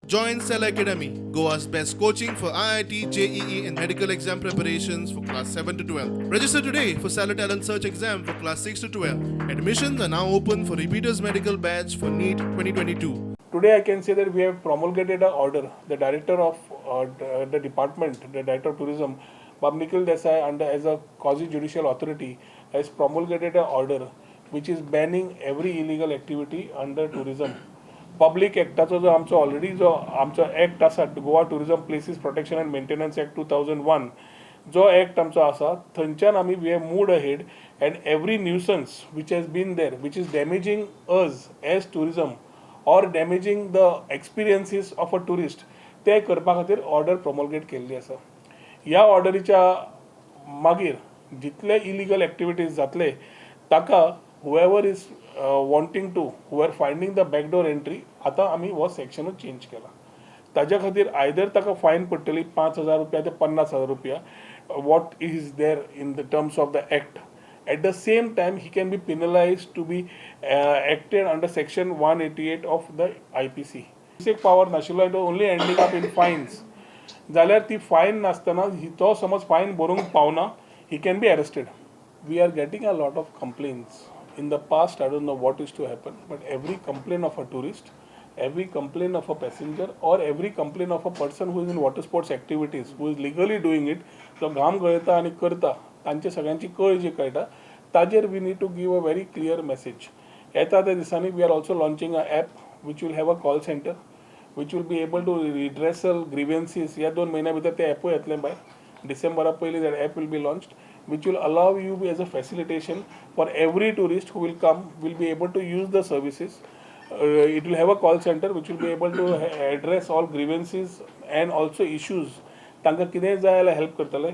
Join Cell Academy, Goa's best coaching for IIT, JEE and medical exam preparations for class 7 to 12. Register today for Cell Talent Search exam for class 6 to 12. Admissions are now open for repeaters medical batch for NEET 2022. Today I can say that we have promulgated an order. The director of the department, the director of tourism, Nikhil Desai, as a quasi-judicial authority, has promulgated an order which is banning every illegal activity under tourism. Public एक्टाचो जो आमचो already जो आमचो act आसा Goa tourism places protection and maintenance act 2001 जो act आमचो आसा थंयच्यान आमी we have moved ahead and every nuisance which has been there which is damaging us as tourism or damaging the experiences of a tourist ते करपा खातीर order promulgate केल्ली आसा. ह्या ऑर्डरीच्या मागीर जितले इलिगल एक्टिविटीज जातले ताका whoever is wanting to, who are finding the backdoor entry, आता आम्ही वो सेक्शन चेंज केला. ताज्या खातीर आयदर ताका फायन पडटली 5,000 रुपया ते 50,000 रुपया what is there in the terms of the act. At the same time, he can be penalized to be acted under section 188 of the IPC. Basic power नाशिल्लो and only ending up in fines. जाल्यार ती fine नासतना तो समज fine भरूंक पावना, he can be arrested. We are getting a lot of complaints. In the past, I don't know what is to happen, but every complaint of a tourist, every complaint of a passenger, or every complaint of a person who is in water sports activities, who is legally doing it, जो घाम गळता आणि करता, तांचे सगळ्यांची कळ जी कळटा, ताजेर we need to give a very clear message. येता त्या दिसांनी we are also launching a app which will have a call center, which will be able to redressal grievances. या 2 महिन्या भितर ते ॲप येतलें बाय. डिसेंबरा पयलीं that app will be launched, which will allow you as a facilitation for every tourist who will come will be able to use the services. It will have a call center which will be able to address all grievances and also issues. तांकां कितेंय जाय जाल्यार help करतले.